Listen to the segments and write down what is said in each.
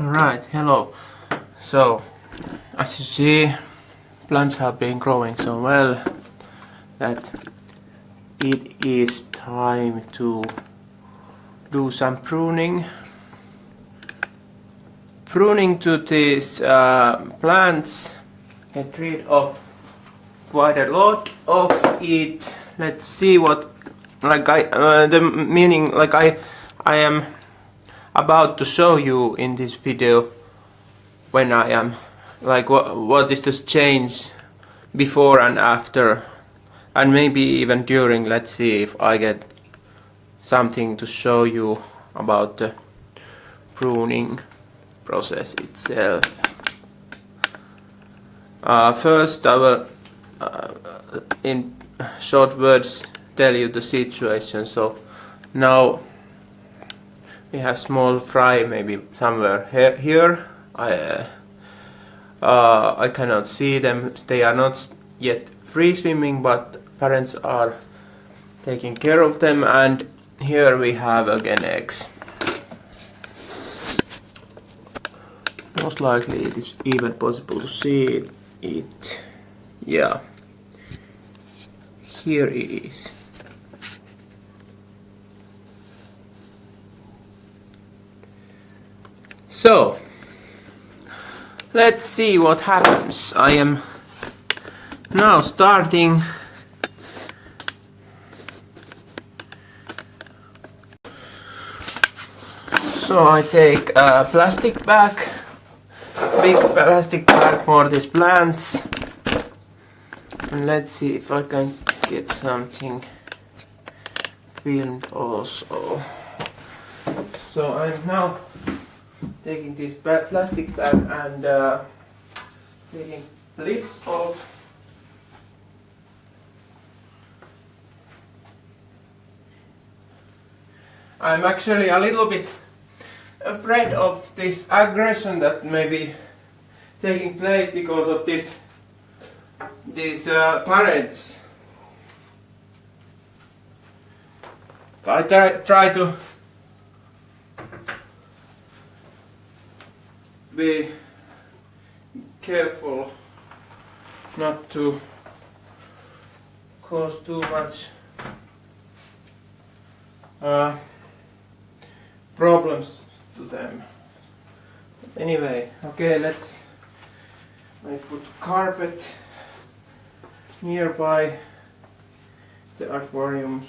Alright, hello. So, as you see, plants have been growing so well that it is time to do some pruning. Pruning to these plants, get rid of quite a lot of it. Let's see what, the meaning, I am about to show you in this video when I am what is the change before and after, and maybe even during. Let's see if I get something to show you about the pruning process itself. First I will in short words tell you the situation. So now we have small fry maybe somewhere here. I cannot see them. They are not yet free swimming, but parents are taking care of them. And here we have again eggs. Most likely it is even possible to see it. Yeah, here it is. So, let's see what happens. I am now starting. So I take a plastic bag, big plastic bag for these plants. And let's see if I can get something filmed also. So I'm now taking this plastic bag and taking lids off. I'm actually a little bit afraid of this aggression that may be taking place because of these parents. I try to be careful not to cause too much problems to them. But anyway, okay, I put carpet nearby the aquariums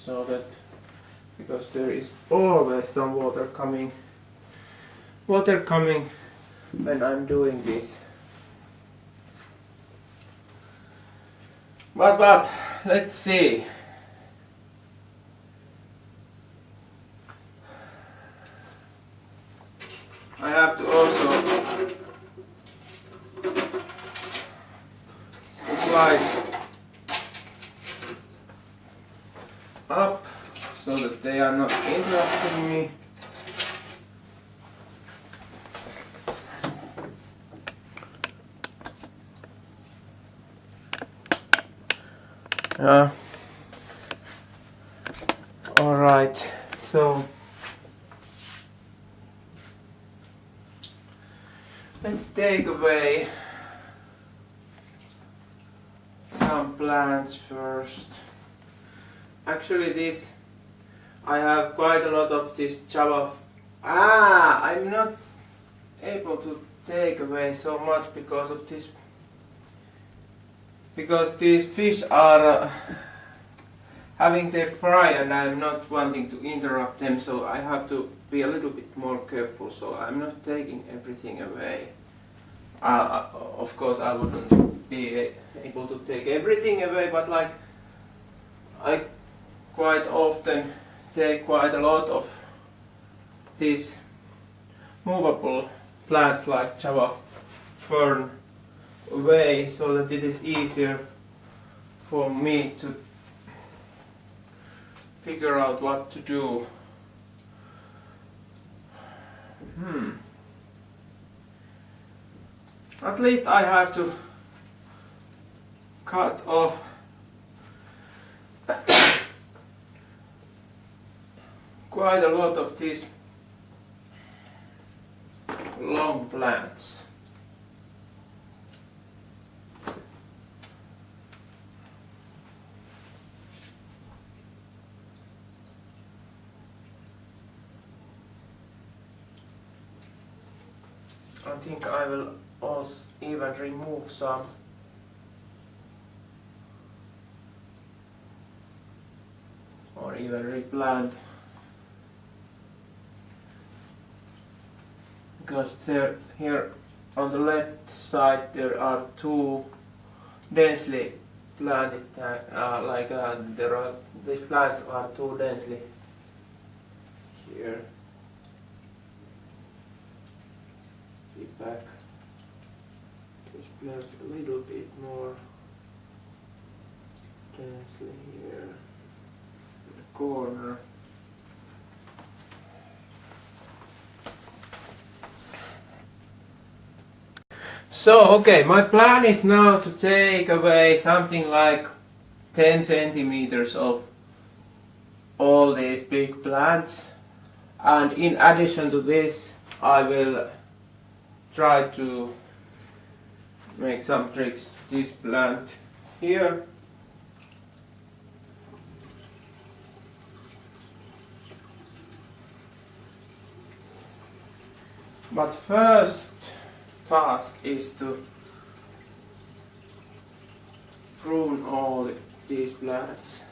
so that, because there is always some water coming when I'm doing this. But let's see. I have to also put lights up so that they are not interrupting me. Alright, so let's take away some plants first. Actually I have quite a lot of this Java. I'm not able to take away so much because of this. Because these fish are having their fry and I'm not wanting to interrupt them, so I have to be a little bit more careful. So I'm not taking everything away. Of course I wouldn't be able to take everything away, but I quite often take quite a lot of these movable plants like Java fern away so that it is easier for me to figure out what to do. At least I have to cut off quite a lot of these long plants. I think I will also even remove some. Or even replant. Because here on the left side there are two densely planted, these plants are too densely here. Keep back these plants a little bit more densely here in the corner. So, okay, my plan is now to take away something like 10 centimeters of all these big plants, and in addition to this I will try to make some tricks to this plant here. But first task is to prune all these plants.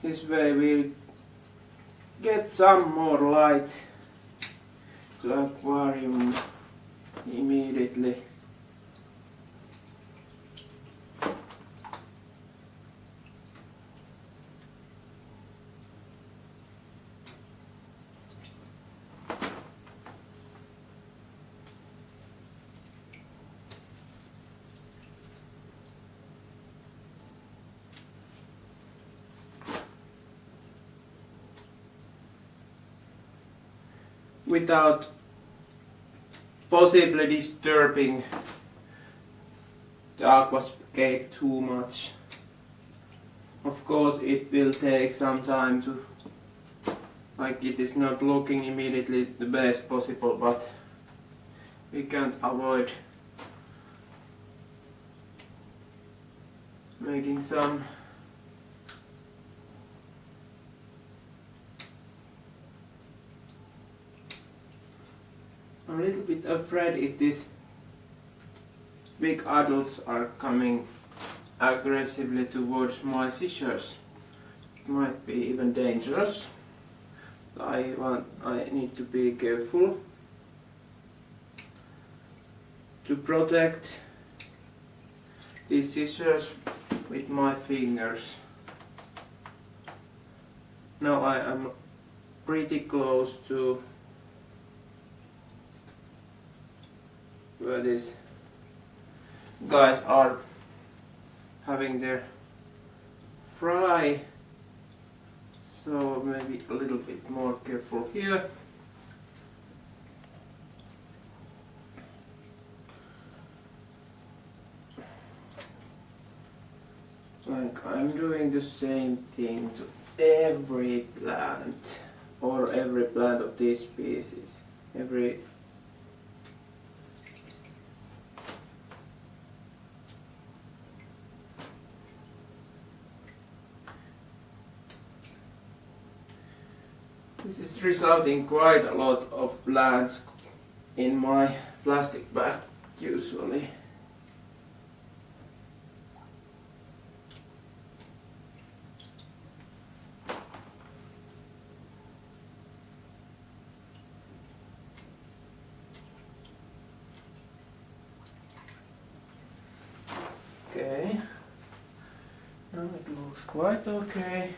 This way we'll get some more light to aquarium immediately. Without possibly disturbing the aquascape too much. Of course it will take some time to, like, it is not looking immediately the best possible, but we can't avoid making some I'm a little bit afraid if these big adults are coming aggressively towards my scissors. It might be even dangerous. I need to be careful to protect these scissors with my fingers. Now I am pretty close to where these guys are having their fry, so maybe a little bit more careful here. think I'm doing the same thing to every plant, or every plant of this species. This is resulting quite a lot of plants in my plastic bag usually. Okay, now it looks quite okay.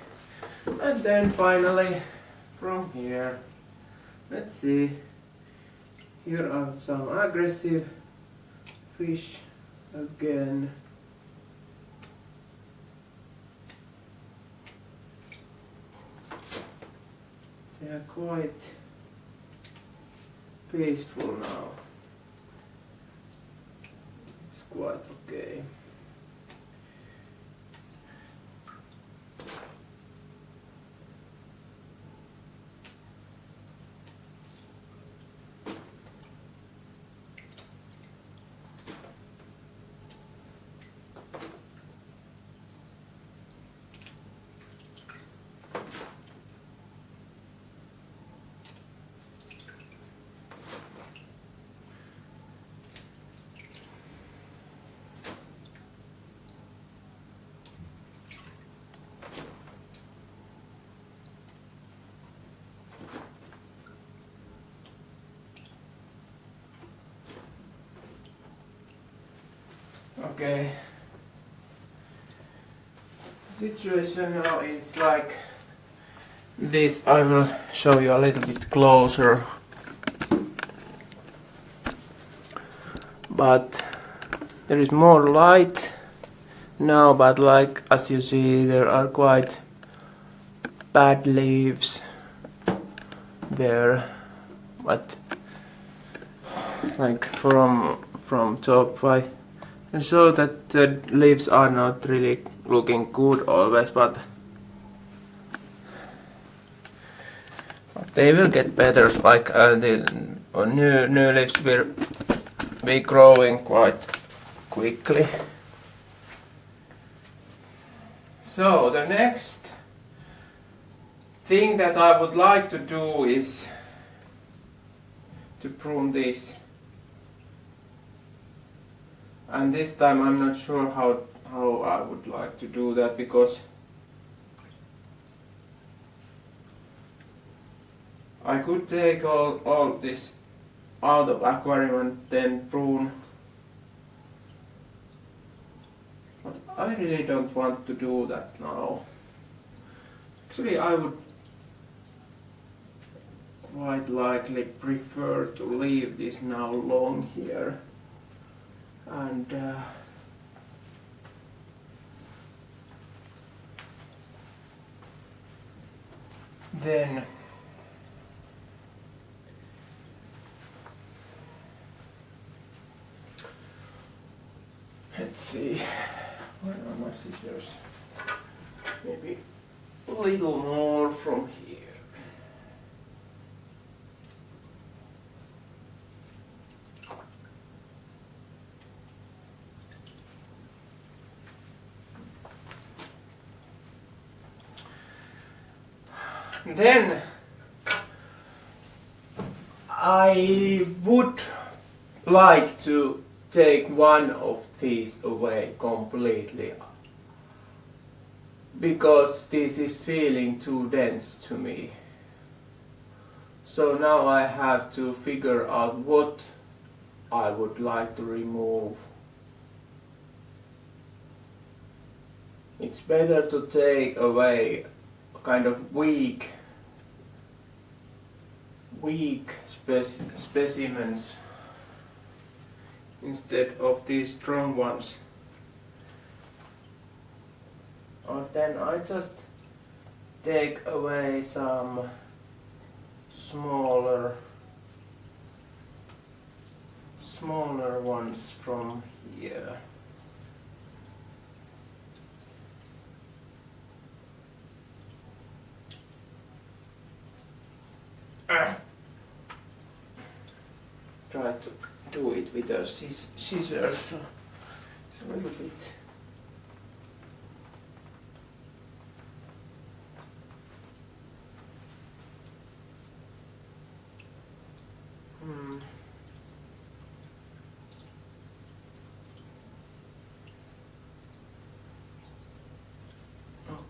And then finally from here, let's see, here are some aggressive fish again. They are quite peaceful now. It's quite okay. Okay, the situation now is like this. I will show you a little bit closer, but there is more light now, but like as you see, there are quite bad leaves there, but like from top I can show that the leaves are not really looking good always, but they will get better. Like the new leaves will be growing quite quickly. So the next thing that I would like to do is to prune this. And this time I'm not sure how I would like to do that, because I could take all this out of aquarium and then prune, but I really don't want to do that now. Actually, I would quite likely prefer to leave this now long here. And then let's see, where are my scissors? Maybe a little more from here. Then I would like to take one of these away completely, because this is feeling too dense to me. So now I have to figure out what I would like to remove. It's better to take away kind of weak specimens instead of these strong ones. Or then I just take away some smaller ones from here. try to do it with the scissors. So it's a little bit.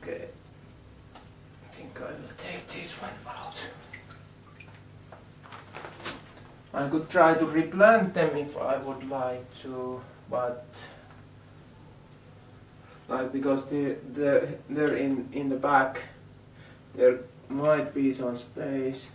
Okay, I think I will take this one out. I could try to replant them if I would like to, but like because they're in the back, there might be some space.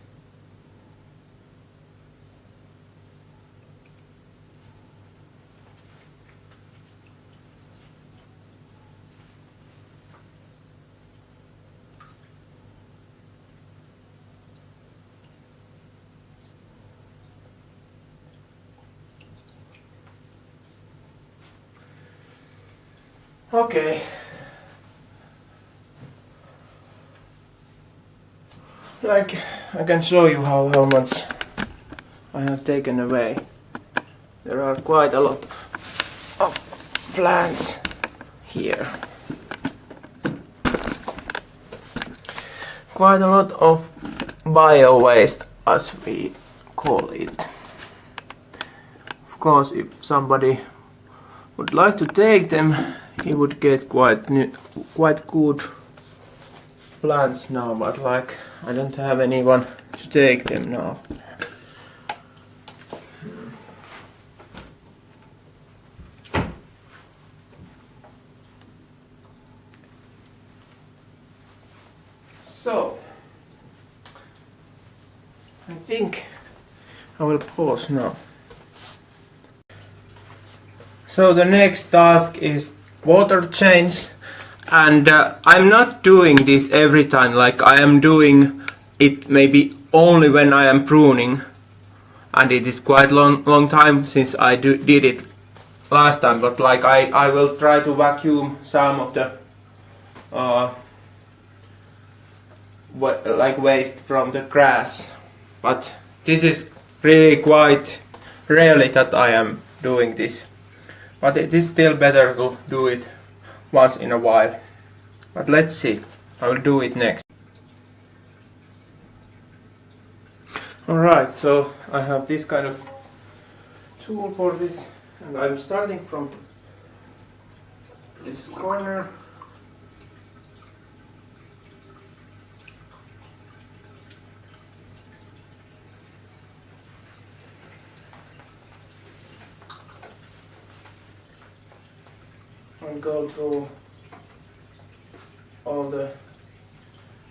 Okay. Like, I can show you how much I have taken away. There are quite a lot of plants here. Quite a lot of bio waste, as we call it. Of course, if somebody would like to take them, he would get quite good plants now, but like I don't have anyone to take them now. So I think I will pause now. So the next task is water change, and I'm not doing this every time. Like I am doing it maybe only when I am pruning, and it is quite long time since I did it last time. But like I will try to vacuum some of the like waste from the grass. But this is really quite rarely that I am doing this. But it is still better to do it once in a while. But let's see, I will do it next. Alright, so I have this kind of tool for this, and I'm starting from this corner. And go through all the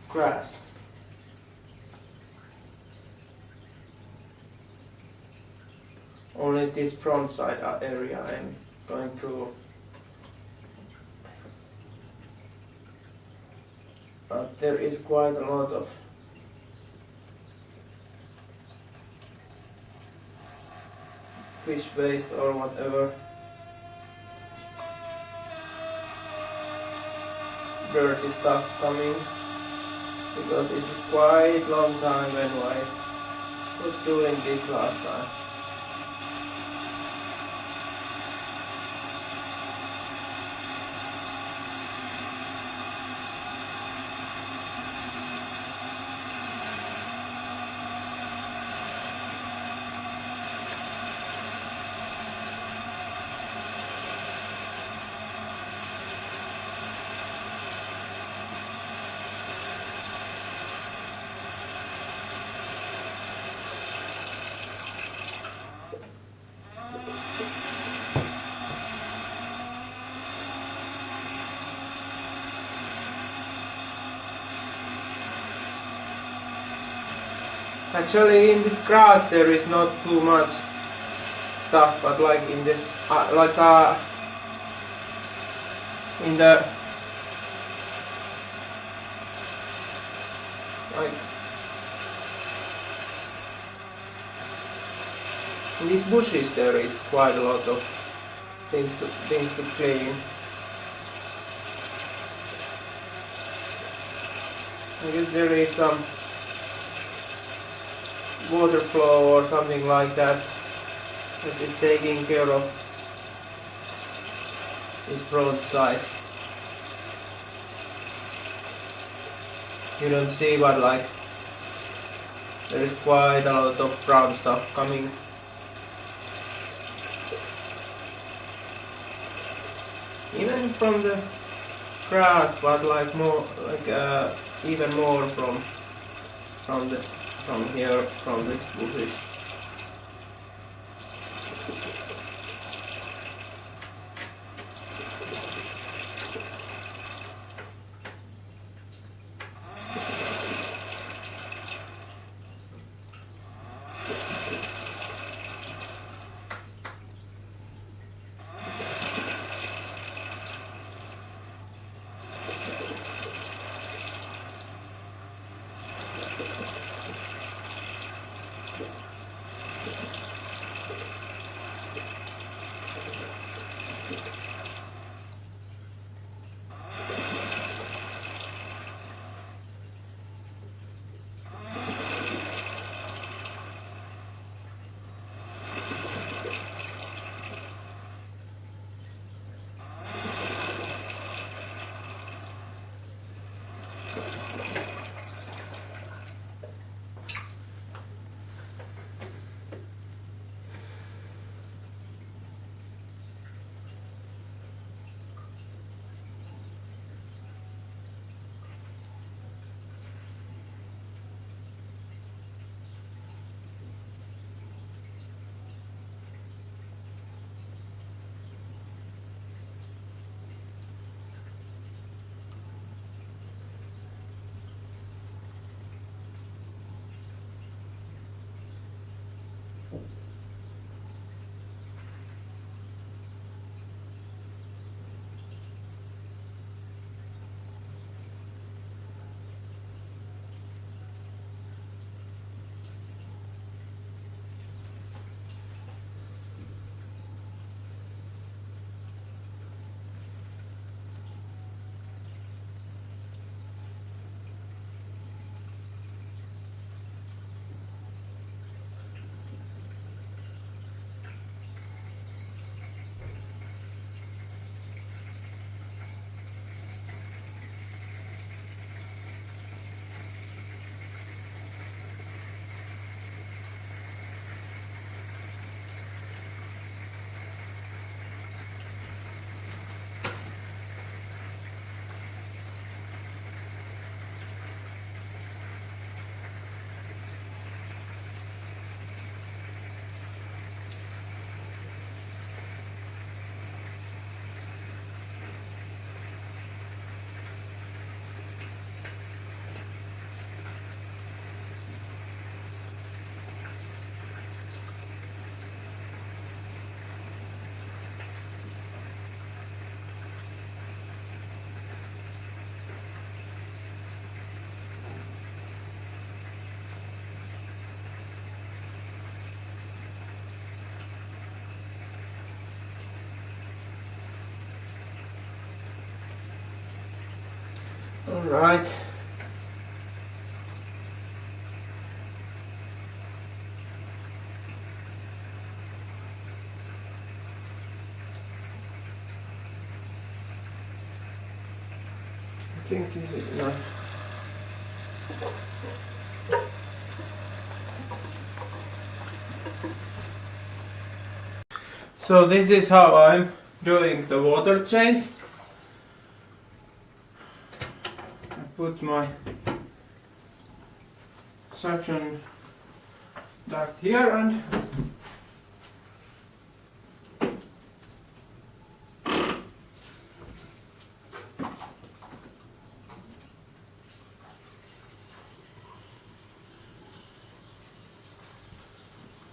grass. Only this front side area I'm going through. But there is quite a lot of fish waste or whatever. Dirty stuff coming, because it is quite long time when I was doing this last time. Actually, in this grass there is not too much stuff, but like in this, in the in these bushes there is quite a lot of things to clean. I guess there is some water flow or something like that that is taking care of this broadside. You don't see, but like there is quite a lot of brown stuff coming. Even from the grass, but like more, like even more from here, from this bushes. Alright. I think this is enough. So this is how I'm doing the water change. I put my suction duct here and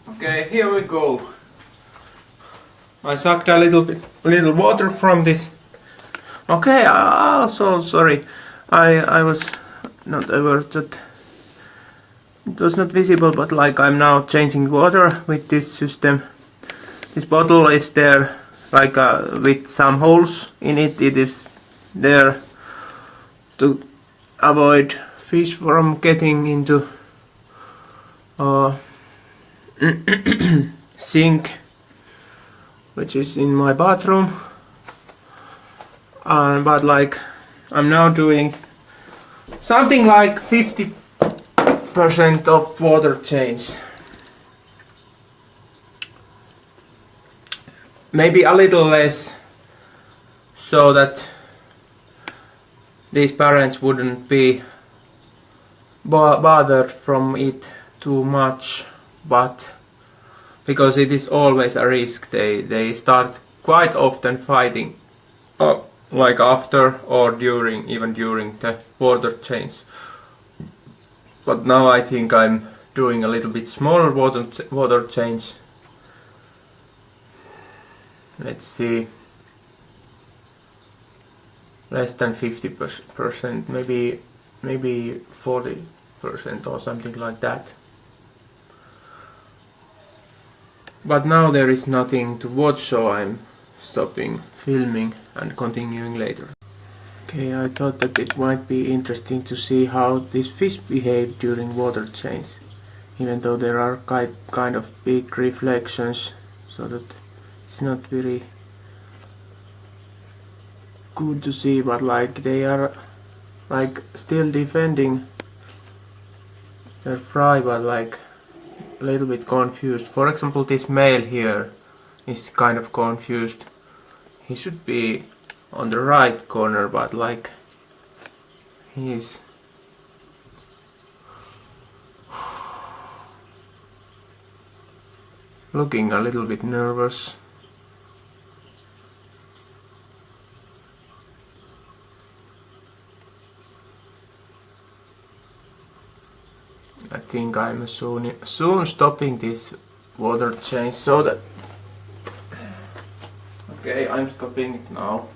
okay, here we go. I sucked a little water from this. Okay, so sorry. I was not aware that it was not visible, but like I'm now changing water with this system. This bottle is there like with some holes in it. It is there to avoid fish from getting into sink, which is in my bathroom. But like I'm now doing something like 50% of water change. Maybe a little less, so that these parents wouldn't be bothered from it too much, but because it is always a risk, they start quite often fighting, like after or during, even during the water change. But now I think I'm doing a little bit smaller water change. Let's see, less than 50%, maybe 40% or something like that. But now there is nothing to watch, so I'm stopping filming and continuing later. Okay, I thought that it might be interesting to see how these fish behave during water change, even though there are kind of big reflections, so that it's not very good to see, but like they are like still defending their fry, but like a little bit confused. For example, this male here is kind of confused. He should be on the right corner, but like he's looking a little bit nervous. I think I'm soon stopping this water change, so that... Okay, I'm stopping it now.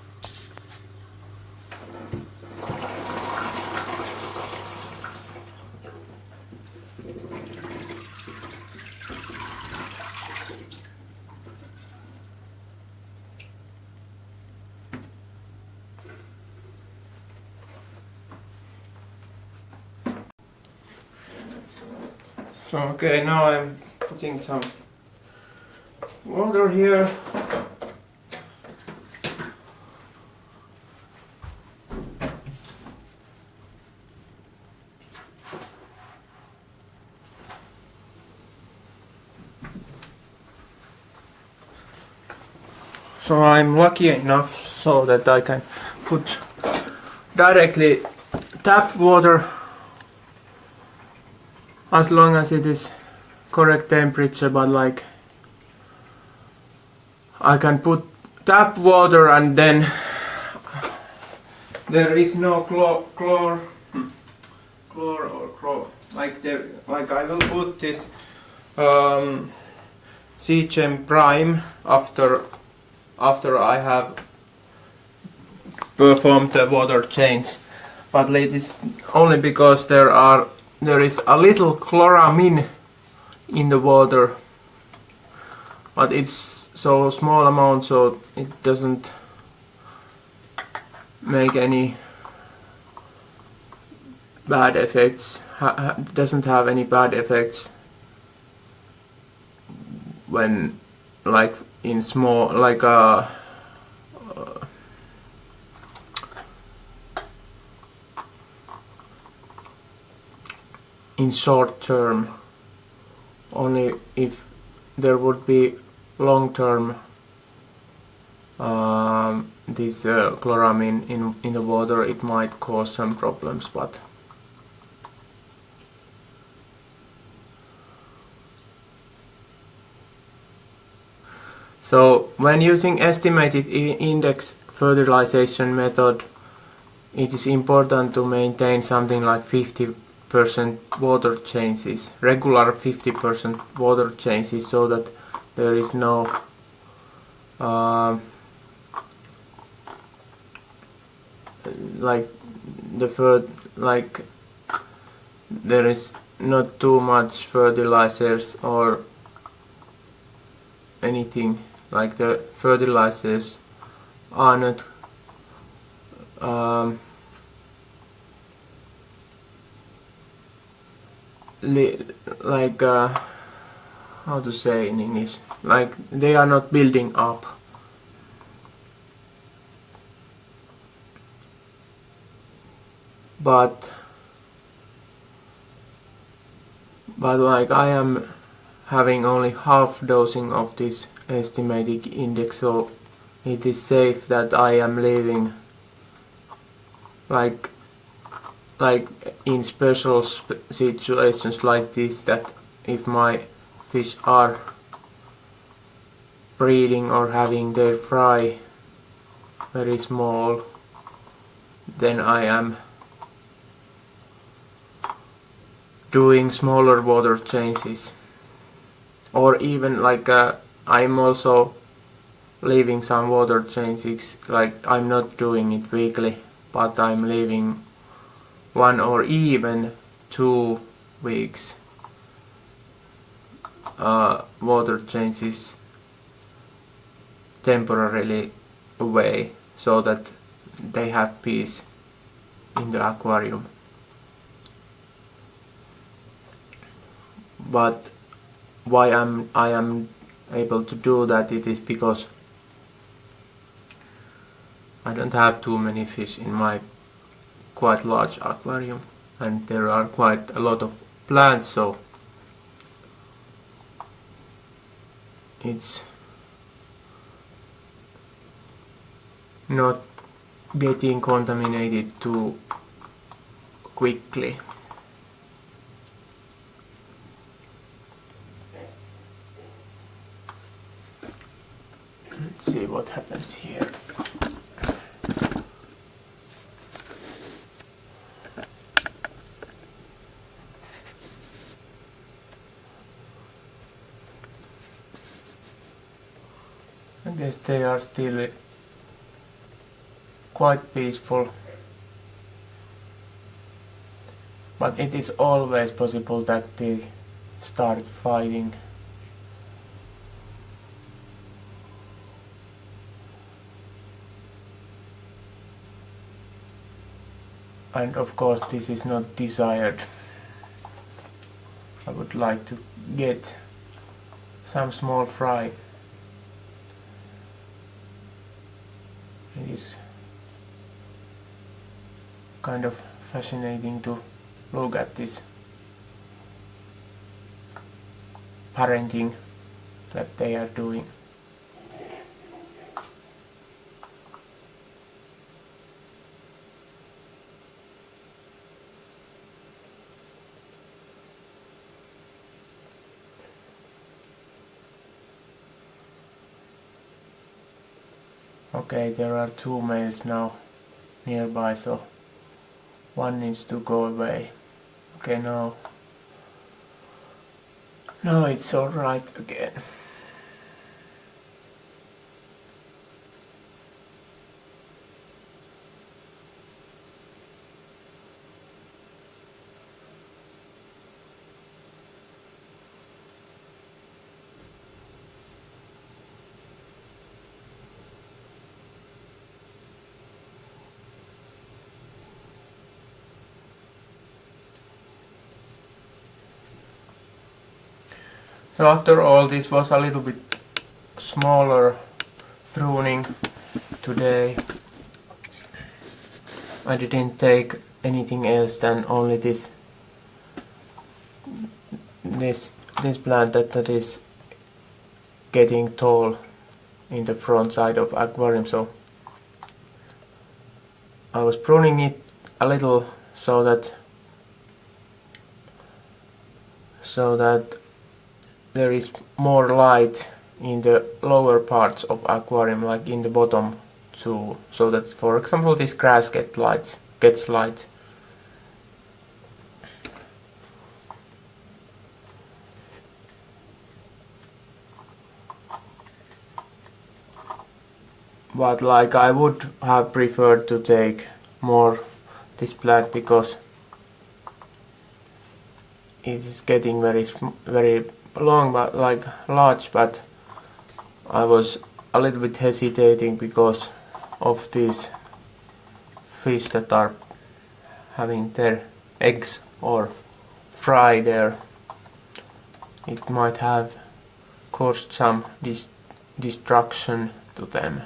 So okay, now I'm putting some water here. So I'm lucky enough so that I can put directly tap water, as long as it is correct temperature, but like I can put tap water and then there is no chlor like I will put this sea gem prime after I have performed the water change, but it is only because there is a little chloramine in the water, but it's so small amount so it doesn't make any bad effects, doesn't have any bad effects when like in small, like in short term. Only if there would be long term this chloramine in the water, it might cause some problems, but so when using estimated index fertilization method, it is important to maintain something like 50% water changes, regular 50% water changes, so that there is no there is not too much fertilizers or anything, like the fertilizers are not like how to say in English, like they are not building up. But like I am having only half dosing of this estimated index, so it is safe that I am leaving like in special situations like this, that if my fish are breeding or having their fry very small, then I am doing smaller water changes, or even like I'm also leaving some water changes, like I'm not doing it weekly, but I'm leaving 1 or even 2 weeks water changes temporarily away, so that they have peace in the aquarium. But why I am able to do that, it is because I don't have too many fish in my quite large aquarium, and there are quite a lot of plants, so it's not getting contaminated too quickly. Let's see what happens here. I guess they are still quite peaceful, but it is always possible that they start fighting. And of course this is not desired. I would like to get some small fry. It is kind of fascinating to look at this parenting that they are doing. Okay, there are 2 males now nearby, so one needs to go away. Okay, now it's alright again. So after all, this was a little bit smaller pruning today. I didn't take anything else than only this plant that is getting tall in the front side of aquarium. So I was pruning it a little so that there is more light in the lower parts of aquarium, like in the bottom too, so that, for example, this grass gets light. But like I would have preferred to take more this plant, because it is getting very long, but like large, but I was a little bit hesitating because of these fish that are having their eggs or fry there, it might have caused some destruction to them.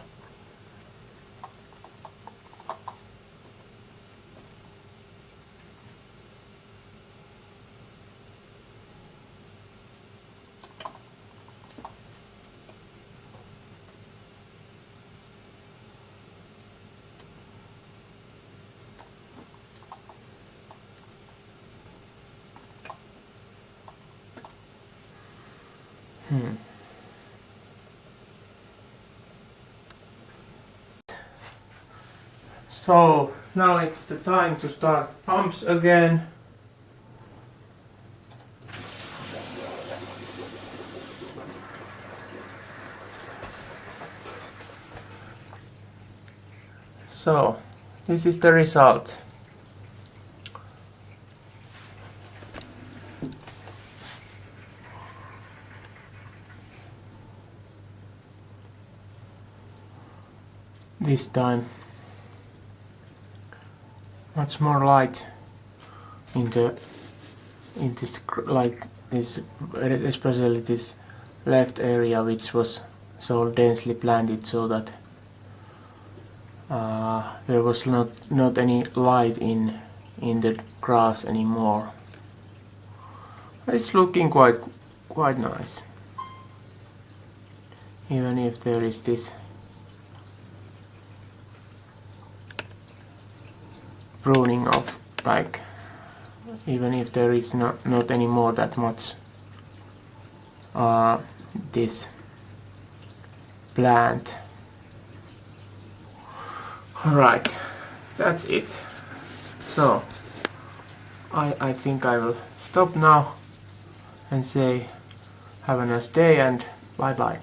So now it's the time to start pumps again. So this is the result. This time much more light in this, like this, especially this left area, which was so densely planted, so that there was not any light in the grass anymore. It's looking quite nice, even if there is this pruning of, like, even if there is not anymore that much this plant. Alright, that's it. So I think I will stop now and say have a nice day and bye bye.